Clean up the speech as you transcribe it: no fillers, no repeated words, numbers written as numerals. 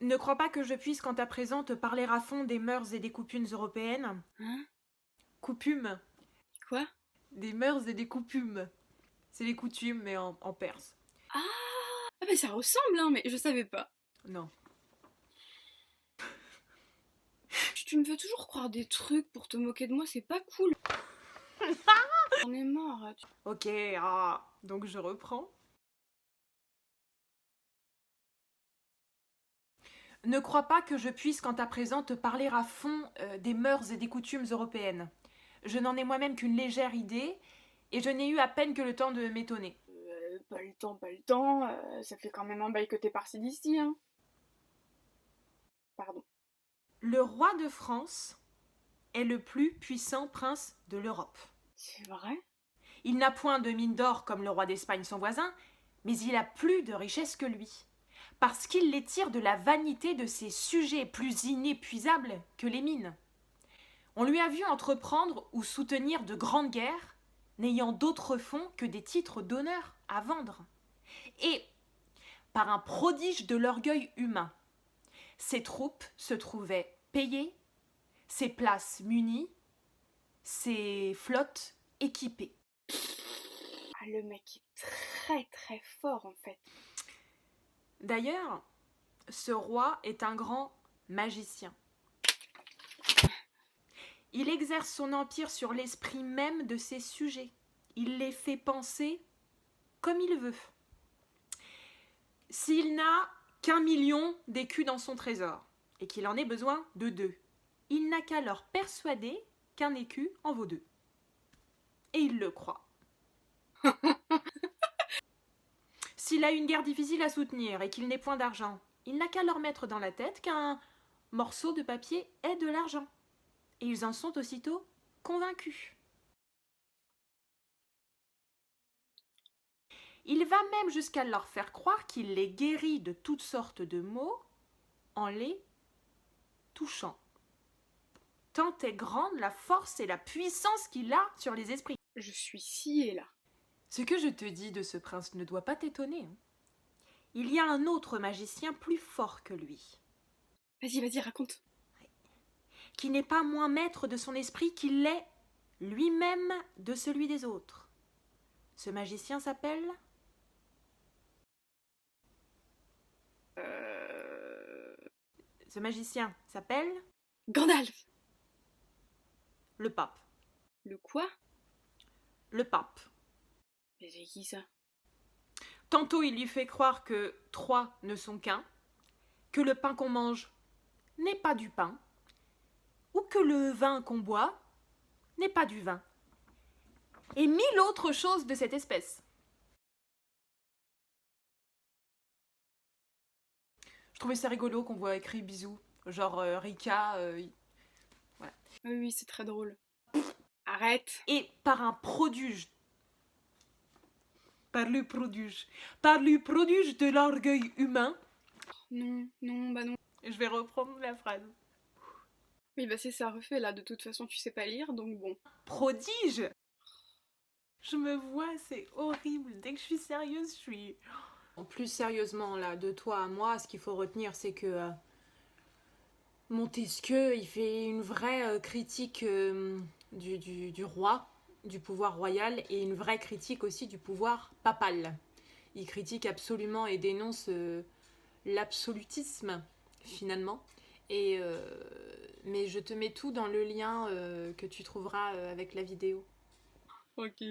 Ne crois pas que je puisse, quant à présent, te parler à fond des mœurs et des coutumes européennes. Hein? Coutumes. Quoi? Des mœurs et des coutumes. C'est les coutumes, mais en perse. Ah, ah bah ça ressemble, hein, mais je savais pas. Non. Tu me fais toujours croire des trucs pour te moquer de moi, c'est pas cool. J'en ai marre. Ok, donc je reprends. Ne crois pas que je puisse, quant à présent, te parler à fond des mœurs et des coutumes européennes. Je n'en ai moi-même qu'une légère idée, et je n'ai eu à peine que le temps de m'étonner. Pas le temps, ça fait quand même un bail que t'es parti d'ici, hein. Pardon. Le roi de France est le plus puissant prince de l'Europe. C'est vrai? Il n'a point de mine d'or comme le roi d'Espagne son voisin, mais il a plus de richesses que lui, parce qu'il les tire de la vanité de ses sujets plus inépuisables que les mines. On lui a vu entreprendre ou soutenir de grandes guerres, n'ayant d'autre fonds que des titres d'honneur à vendre. Et, par un prodige de l'orgueil humain, ses troupes se trouvaient payées, ses places munies, ses flottes équipées. Ah, le mec est très très fort en fait. D'ailleurs, ce roi est un grand magicien. Il exerce son empire sur l'esprit même de ses sujets. Il les fait penser comme il veut. S'il n'a qu'1 million d'écus dans son trésor, et qu'il en ait besoin de 2, il n'a qu'à leur persuader qu'un écu en vaut 2. Et il le croit. S'il a une guerre difficile à soutenir et qu'il n'ait point d'argent, il n'a qu'à leur mettre dans la tête qu'un morceau de papier est de l'argent. Et ils en sont aussitôt convaincus. Il va même jusqu'à leur faire croire qu'il les guérit de toutes sortes de maux en les touchant. Tant est grande la force et la puissance qu'il a sur les esprits. Je suis sciée là. Ce que je te dis de ce prince ne doit pas t'étonner. Il y a un autre magicien plus fort que lui, Vas-y, raconte. qui n'est pas moins maître de son esprit qu'il l'est lui-même de celui des autres. Ce magicien s'appelle... Ce magicien s'appelle... Gandalf. Le pape. Le quoi? Le pape. Mais c'est qui ça? Tantôt il lui fait croire que 3 ne sont qu'un, que le pain qu'on mange n'est pas du pain, ou que le vin qu'on boit n'est pas du vin, et 1000 autres choses de cette espèce. Je trouvais ça rigolo qu'on voit écrit bisous, genre Rika, voilà. Oui, c'est très drôle. Arrête. Et par le prodige de l'orgueil humain, Non, bah non. je vais reprendre la phrase. Oui, bah c'est ça, refait là, de toute façon tu sais pas lire, donc bon. Prodige. Je me vois, c'est horrible. Dès que je suis sérieuse, je suis... En plus sérieusement, là, de toi à moi, ce qu'il faut retenir, c'est que Montesquieu, il fait une vraie critique du roi, du pouvoir royal, et une vraie critique aussi du pouvoir papal. Il critique absolument et dénonce l'absolutisme, finalement. Et, mais je te mets tout dans le lien que tu trouveras avec la vidéo. Ok.